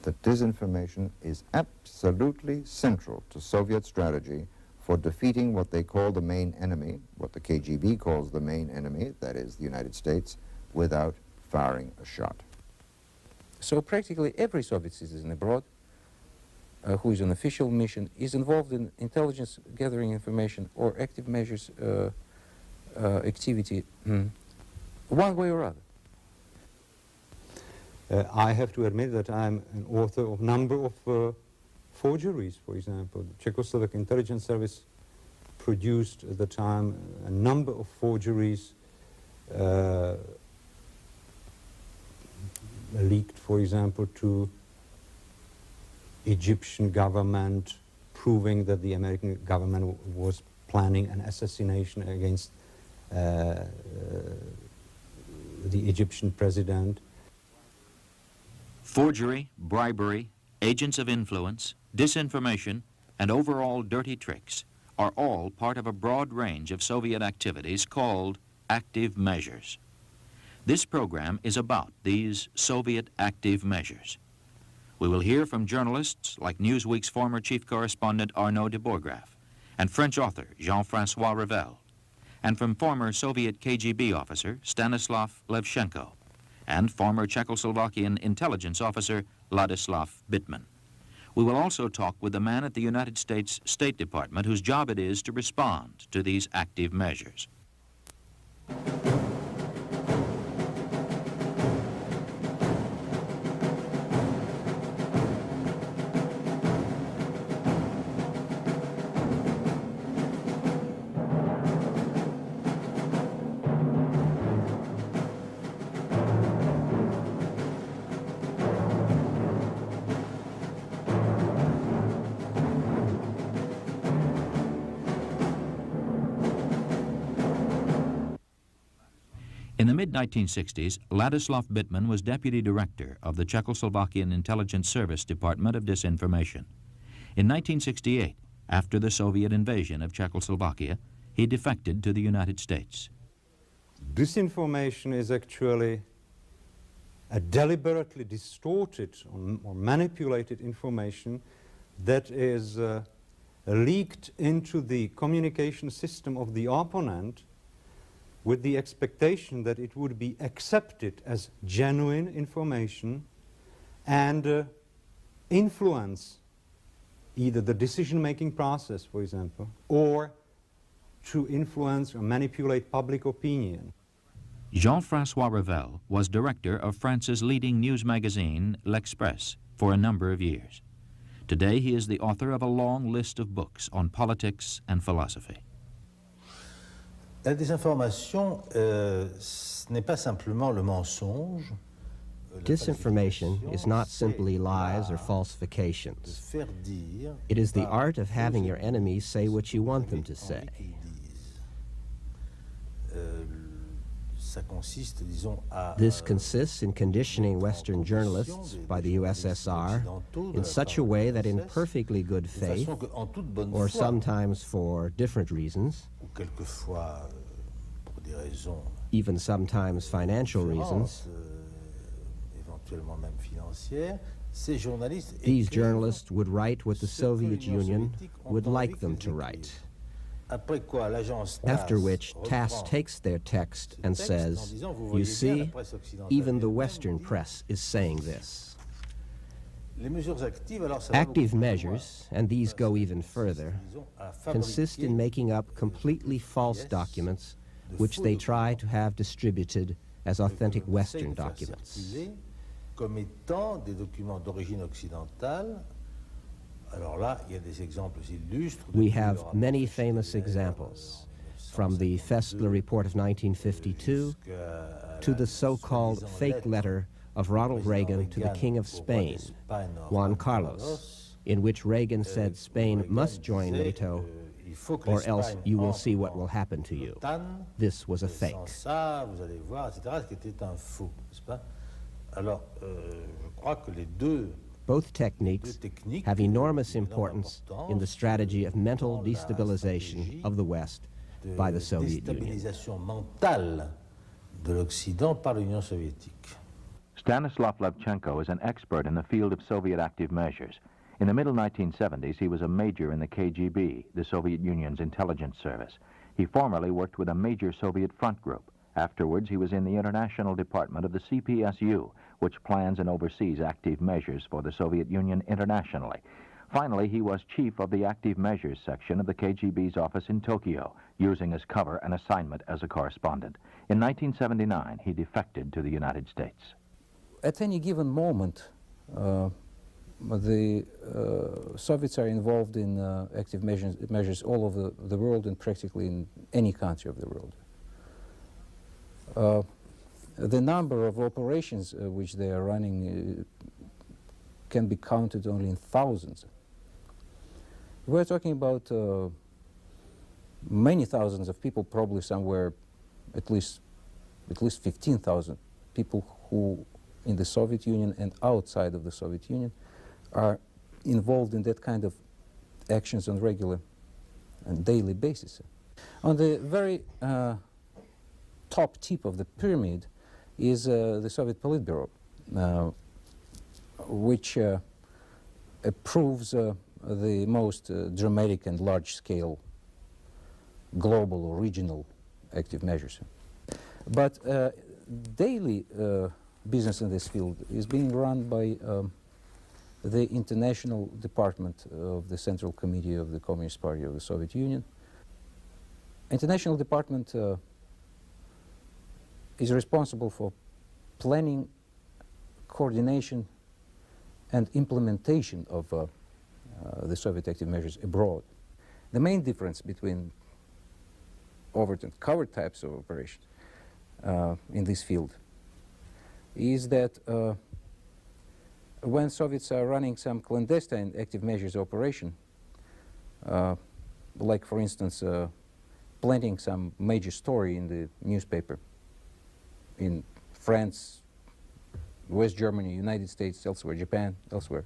that disinformation is absolutely central to Soviet strategy for defeating what they call the main enemy, what the KGB calls the main enemy, that is the United States, without firing a shot. So practically every Soviet citizen abroad who is on official mission is involved in intelligence gathering information or active measures activity one way or other. I have to admit that I'm an author of a number of forgeries, for example. The Czechoslovak intelligence service produced at the time a number of forgeries leaked, for example, to Egyptian government, proving that the American government was planning an assassination against the Egyptian president. Forgery, bribery, agents of influence, disinformation, and overall dirty tricks are all part of a broad range of Soviet activities called active measures. This program is about these Soviet active measures. We will hear from journalists like Newsweek's former chief correspondent Arnaud de Bourgraff and French author Jean-François Revel, and from former Soviet KGB officer Stanislav Levchenko and former Czechoslovakian intelligence officer Ladislav Bittman. We will also talk with the man at the United States State Department whose job it is to respond to these active measures. In the mid-1960s, Ladislav Bittman was deputy director of the Czechoslovakian Intelligence Service Department of Disinformation. In 1968, after the Soviet invasion of Czechoslovakia, he defected to the United States. Disinformation is actually a deliberately distorted or manipulated information that is leaked into the communication system of the opponent with the expectation that it would be accepted as genuine information and influence either the decision-making process, for example, or to influence or manipulate public opinion. Jean-François Revel was director of France's leading news magazine, L'Express, for a number of years. Today he is the author of a long list of books on politics and philosophy. La désinformation, ce n'est pas simplement le mensonge. Disinformation is not simply lies or falsifications. It is the art of having your enemies say what you want them to say. This consists in conditioning Western journalists by the USSR in such a way that in perfectly good faith, or sometimes for different reasons, even sometimes financial reasons, these journalists would write what the Soviet Union would like them to write. After which, TASS takes their text and says, you see, even the Western press is saying this. Active measures, and these go even further, consist in making up completely false documents which they try to have distributed as authentic Western documents. We have many famous examples, from the Festler report of 1952 to the so-called fake letter of Ronald Reagan to the King of Spain, Juan Carlos, in which Reagan said Spain must join NATO or else you will see what will happen to you. This was a fake. Both techniques have enormous importance in the strategy of mental destabilization of the West by the Soviet Union. Stanislav Levchenko is an expert in the field of Soviet active measures. In the middle 1970s, he was a major in the KGB, the Soviet Union's intelligence service. He formerly worked with a major Soviet front group. Afterwards, he was in the international department of the CPSU, which plans and oversees active measures for the Soviet Union internationally. Finally, he was chief of the active measures section of the KGB's office in Tokyo, using as cover an assignment as a correspondent. In 1979, he defected to the United States. At any given moment, the Soviets are involved in active measures all over the world and practically in any country of the world. The number of operations which they are running can be counted only in thousands. We're talking about many thousands of people, probably somewhere at least 15,000 people who in the Soviet Union and outside of the Soviet Union are involved in that kind of actions on regular and daily basis. On the very top tip of the pyramid is the Soviet Politburo, which approves the most dramatic and large-scale global or regional active measures. But daily business in this field is being run by the International Department of the Central Committee of the Communist Party of the Soviet Union. International Department is responsible for planning, coordination, and implementation of the Soviet active measures abroad. The main difference between overt and covert types of operations in this field is that when Soviets are running some clandestine active measures operation, like for instance planting some major story in the newspaper in France, West Germany, United States, elsewhere, Japan, elsewhere,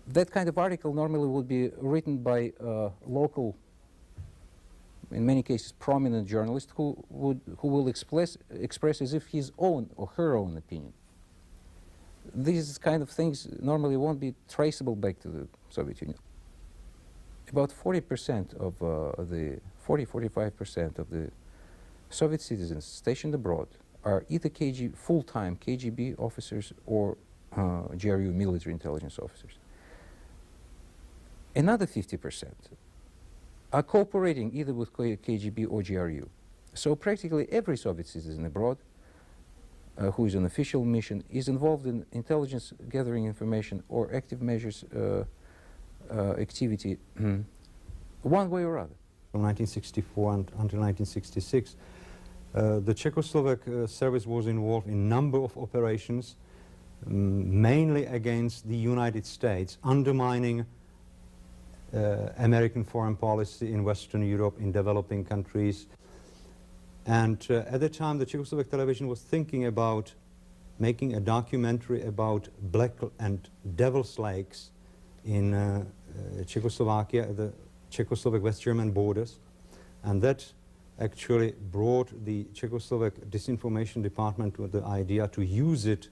that kind of article normally would be written by local, in many cases prominent journalist who will express as if his own or her own opinion. These kind of things normally won't be traceable back to the Soviet Union. About 40% of the 45% of the Soviet citizens stationed abroad are either full-time KGB officers or GRU military intelligence officers. Another 50% are cooperating either with KGB or GRU. So practically every Soviet citizen abroad who is on official mission is involved in intelligence gathering information or active measures activity one way or other. From 1964 until 1966, the Czechoslovak service was involved in a number of operations, mainly against the United States, undermining American foreign policy in Western Europe, in developing countries. And at the time, the Czechoslovak television was thinking about making a documentary about Black and Devil's Lakes in Czechoslovakia, the Czechoslovak West German borders. And that actually brought the Czechoslovak Disinformation Department with the idea to use it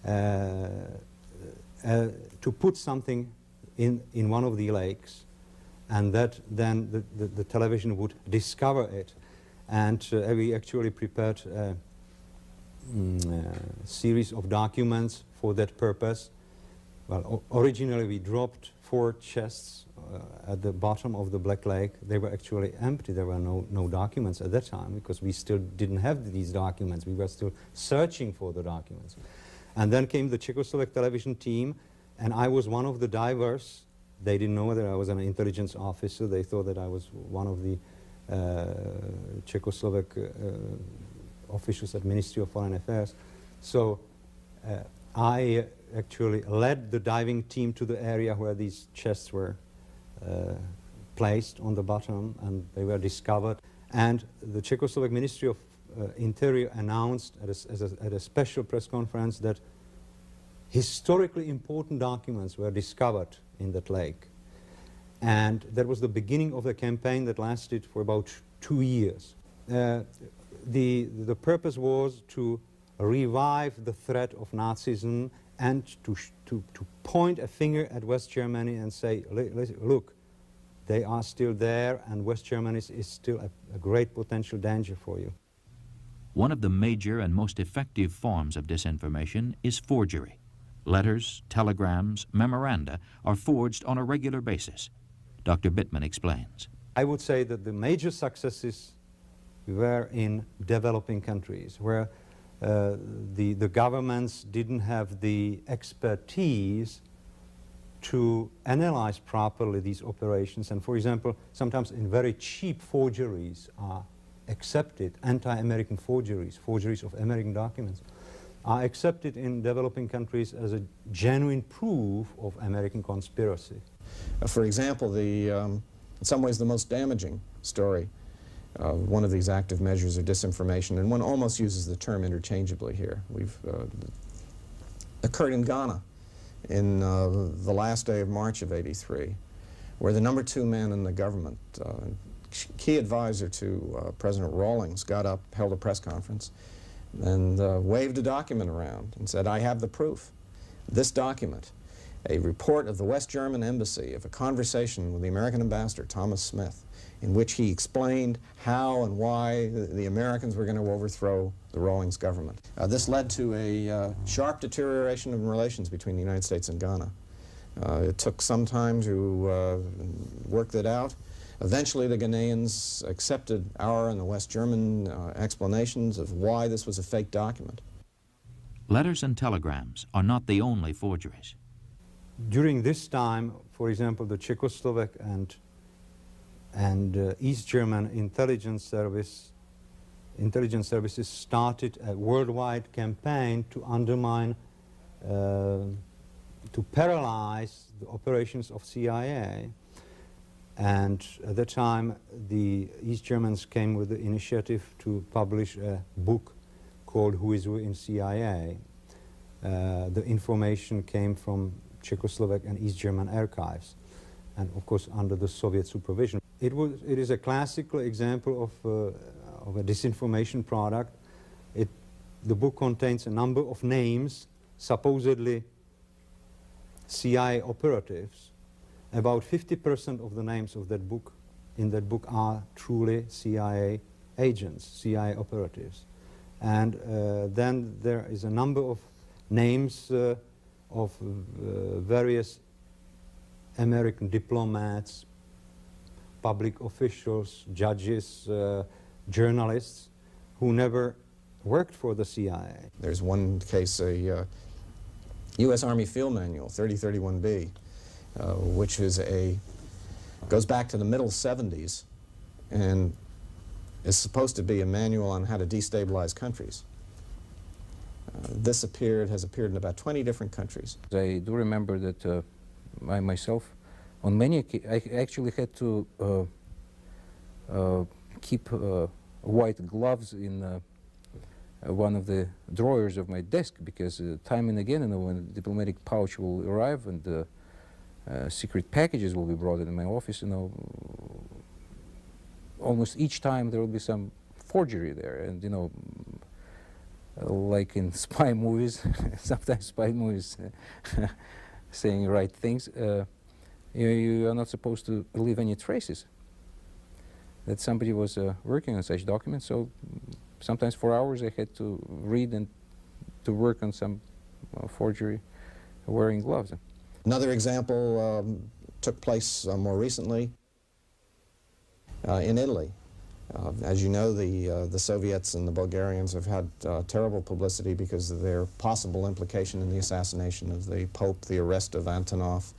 to put something in one of the lakes, and that then the television would discover it. And we actually prepared a series of documents for that purpose. Well, originally we dropped 4 chests at the bottom of the Black Lake. They were actually empty. There were no documents at that time because we still didn't have these documents. We were still searching for the documents. And then came the Czechoslovak television team, and I was one of the divers. They didn't know that I was an intelligence officer. They thought that I was one of the Czechoslovak officials at Ministry of Foreign Affairs. So I actually led the diving team to the area where these chests were placed on the bottom, and they were discovered. And the Czechoslovak Ministry of Interior announced at a special press conference that historically important documents were discovered in that lake. And that was the beginning of the campaign that lasted for about 2 years. the purpose was to revive the threat of Nazism and to point a finger at West Germany and say, look, they are still there, and West Germany is still a great potential danger for you. One of the major and most effective forms of disinformation is forgery. Letters, telegrams, memoranda are forged on a regular basis. Dr. Bittman explains. I would say that the major successes were in developing countries, where the governments didn't have the expertise to analyze properly these operations. And for example, sometimes in very cheap forgeries are accepted, anti-American forgeries, forgeries of American documents, are accepted in developing countries as a genuine proof of American conspiracy. For example, in some ways the most damaging story, one of these active measures of disinformation, and one almost uses the term interchangeably here, occurred in Ghana in the last day of March of '83, where the #2 man in the government, key advisor to President Rawlings, got up, held a press conference, and waved a document around and said, "I have the proof. This document, a report of the West German embassy of a conversation with the American ambassador, Thomas Smith, in which he explained how and why the Americans were going to overthrow the Rawlings government." This led to a sharp deterioration in relations between the United States and Ghana. It took some time to work that out. Eventually, the Ghanaians accepted our and the West German explanations of why this was a fake document. Letters and telegrams are not the only forgeries. During this time, for example, the Czechoslovak and East German intelligence services started a worldwide campaign to undermine, to paralyze the operations of CIA. And at that time, the East Germans came with the initiative to publish a book called Who is Who in CIA. The information came from Czechoslovak and East German archives, and of course under the Soviet supervision. It is a classical example of a disinformation product. The book contains a number of names, supposedly CIA operatives. About 50% of the names of that book, in that book, are truly CIA agents, CIA operatives. And then there is a number of names of various American diplomats, public officials, judges, journalists who never worked for the CIA. There's one case, a U.S. Army Field Manual, 3031B, which is goes back to the middle 70s and is supposed to be a manual on how to destabilize countries. This has appeared in about 20 different countries. I do remember that I myself, on many occasions, I actually had to keep white gloves in one of the drawers of my desk, because time and again, when the diplomatic pouch will arrive and secret packages will be brought in my office, almost each time there will be some forgery there, and like in spy movies, sometimes spy movies saying right things, you are not supposed to leave any traces that somebody was working on such documents. So sometimes for hours I had to read and to work on some forgery wearing gloves. Another example took place more recently in Italy. As you know, the Soviets and the Bulgarians have had terrible publicity because of their possible implication in the assassination of the Pope, the arrest of Antonov,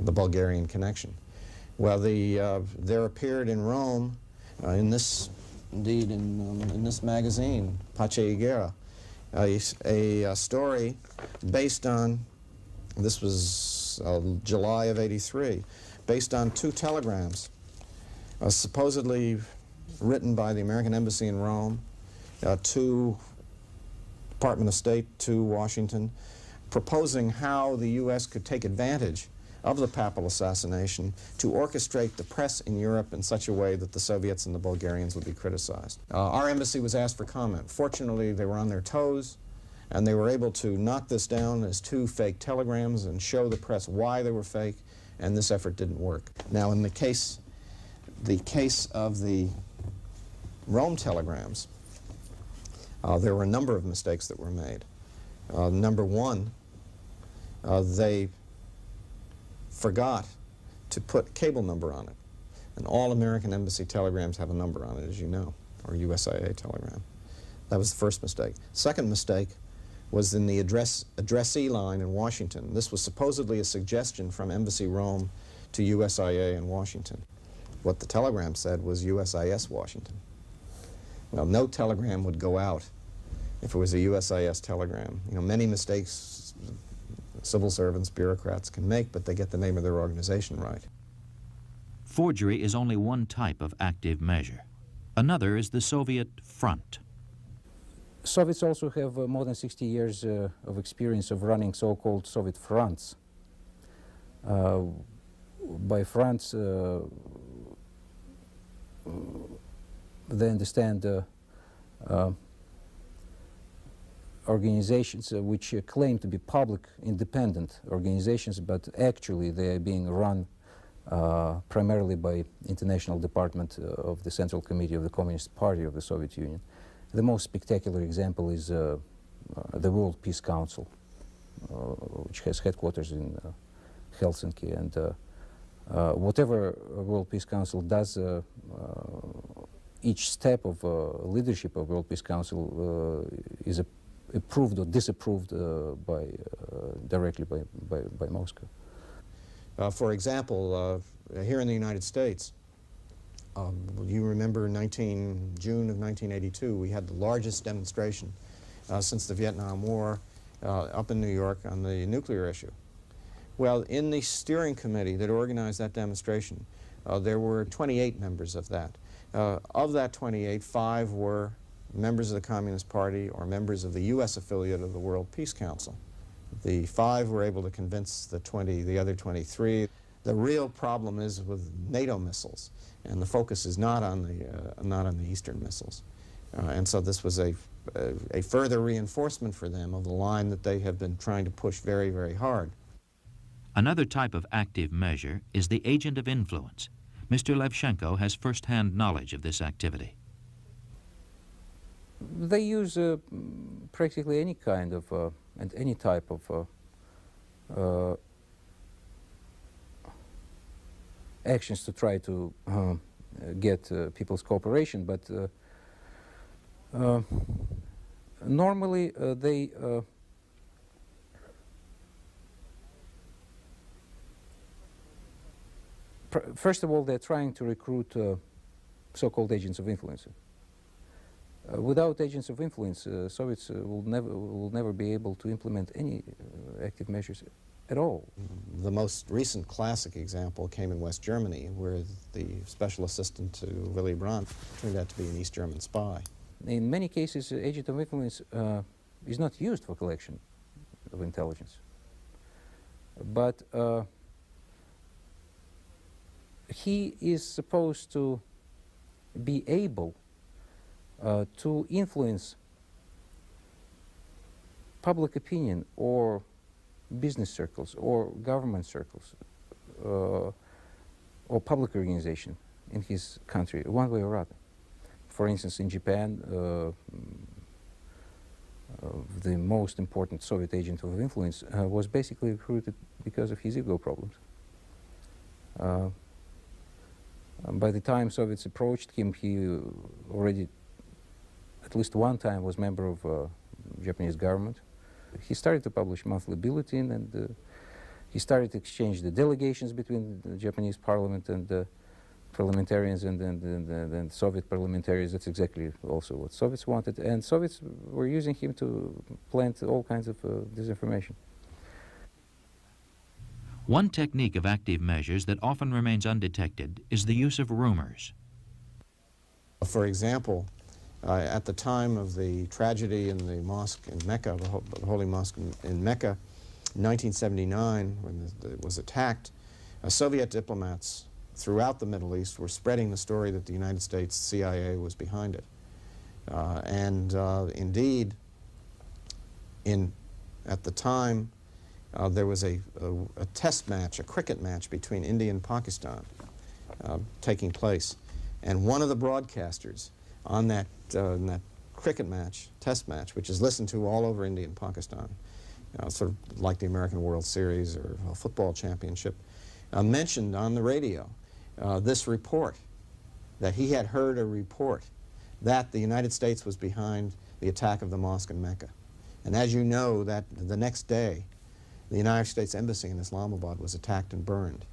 the Bulgarian connection. Well, there appeared in Rome, in this magazine, Pace y Guerra, a story based on, this was July of '83, based on 2 telegrams, supposedly written by the American Embassy in Rome to Department of State, to Washington, proposing how the U.S. could take advantage of the papal assassination to orchestrate the press in Europe in such a way that the Soviets and the Bulgarians would be criticized. Our embassy was asked for comment. Fortunately, they were on their toes, and they were able to knock this down as 2 fake telegrams and show the press why they were fake, and this effort didn't work. Now, in the case of the Rome telegrams, there were a number of mistakes that were made. Number one, they forgot to put cable number on it. And all American embassy telegrams have a number on it, as you know, or USIA telegram. That was the first mistake. Second mistake was in the addressee line in Washington. This was supposedly a suggestion from Embassy Rome to USIA in Washington. What the telegram said was USIS Washington. Well, no telegram would go out if it was a USIS telegram. You know, many mistakes civil servants, bureaucrats can make, but they get the name of their organization right. Forgery is only one type of active measure. Another is the Soviet front. Soviets also have more than 60 years of experience of running so-called Soviet fronts. By fronts, they understand organizations which claim to be public, independent organizations, but actually they are being run primarily by International Department of the Central Committee of the Communist Party of the Soviet Union. The most spectacular example is the World Peace Council, which has headquarters in Helsinki, and whatever World Peace Council does, each step of leadership of World Peace Council is approved or disapproved directly by Moscow. For example, here in the United States, you remember June of 1982, we had the largest demonstration since the Vietnam War up in New York on the nuclear issue. Well, in the steering committee that organized that demonstration, there were 28 members of that. Of that 28, 5 were members of the Communist Party or members of the U.S. affiliate of the World Peace Council. The 5 were able to convince the other 23. The real problem is with NATO missiles, and the focus is not on the Eastern missiles. And so this was a further reinforcement for them of the line that they have been trying to push very, very hard. Another type of active measure is the agent of influence. Mr. Levchenko has first-hand knowledge of this activity. They use practically any kind of and any type of actions to try to get people's cooperation, but normally they first of all, they're trying to recruit so-called agents of influence. Without agents of influence, Soviets will never be able to implement any active measures at all. The most recent classic example came in West Germany, where the special assistant to Willy Brandt turned out to be an East German spy. In many cases, agent of influence is not used for collection of intelligence. But he is supposed to be able to influence public opinion or business circles or government circles or public organization in his country, one way or other. For instance, in Japan, the most important Soviet agent of influence was basically recruited because of his ego problems. By the time Soviets approached him, he already at least one time was member of Japanese government. He started to publish monthly bulletin, and he started to exchange the delegations between the Japanese parliament and the parliamentarians and Soviet parliamentarians. That's exactly also what Soviets wanted, and Soviets were using him to plant all kinds of disinformation. One technique of active measures that often remains undetected is the use of rumors. For example, at the time of the tragedy in the mosque in Mecca, the Holy Mosque in Mecca, In 1979, when it was attacked, Soviet diplomats throughout the Middle East were spreading the story that the United States CIA was behind it. Indeed, at the time, there was a test match, a cricket match between India and Pakistan taking place. And one of the broadcasters on that cricket match, test match, which is listened to all over India and Pakistan, sort of like the American World Series or a football championship, mentioned on the radio this report, that he had heard a report that the United States was behind the attack of the mosque in Mecca. And as you know, that the next day, the United States Embassy in Islamabad was attacked and burned.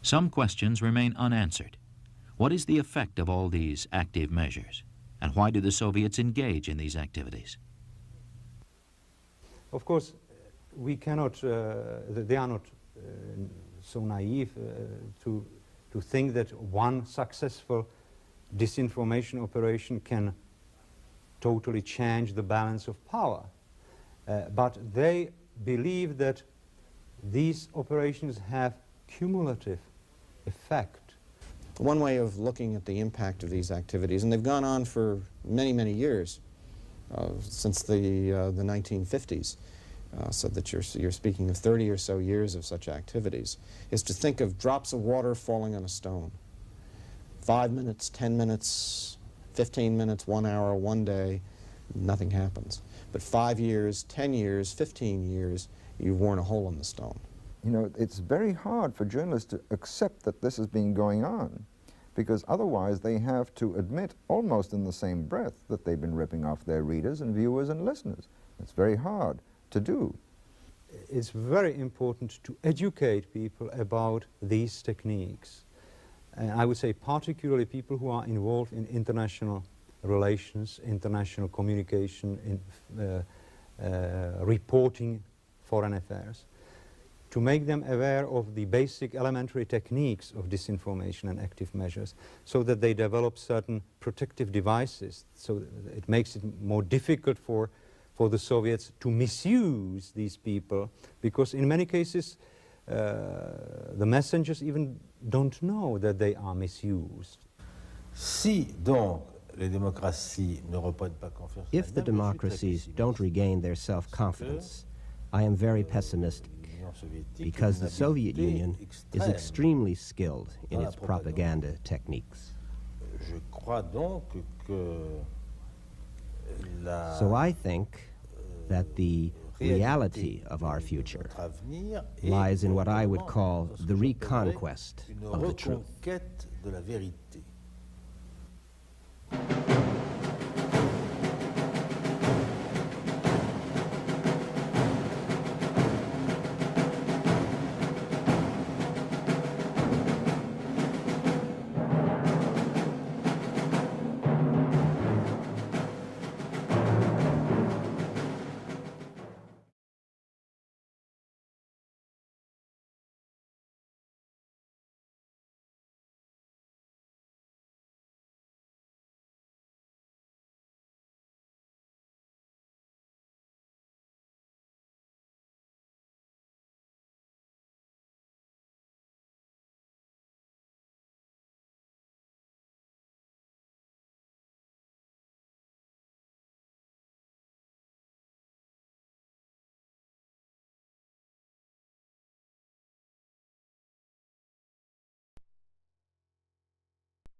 Some questions remain unanswered. What is the effect of all these active measures? And why do the Soviets engage in these activities? Of course, we cannot, they are not so naive to think that one successful disinformation operation can totally change the balance of power. But they believe that these operations have cumulative effect. One way of looking at the impact of these activities, and they've gone on for many, many years, since the 1950s, so that you're speaking of 30 or so years of such activities, is to think of drops of water falling on a stone. 5 minutes, 10 minutes, 15 minutes, 1 hour, 1 day, nothing happens. But 5 years, 10 years, 15 years, you've worn a hole in the stone. You know, it's very hard for journalists to accept that this has been going on, because otherwise they have to admit almost in the same breath that they've been ripping off their readers and viewers and listeners. It's very hard to do. It's very important to educate people about these techniques. And I would say particularly people who are involved in international relations, international communication, in reporting foreign affairs, to make them aware of the basic elementary techniques of disinformation and active measures, so that they develop certain protective devices, so it makes it more difficult for the Soviets to misuse these people, because in many cases the messengers even don't know that they are misused. Si donc les démocraties ne reprennent pas confiance, If the democracies don't regain their self-confidence, I am very pessimistic, because the Soviet Union is extremely skilled in its propaganda techniques. Je crois donc que So I think that the reality of our future lies in what I would call the reconquest of the truth. reconquête de la vérité.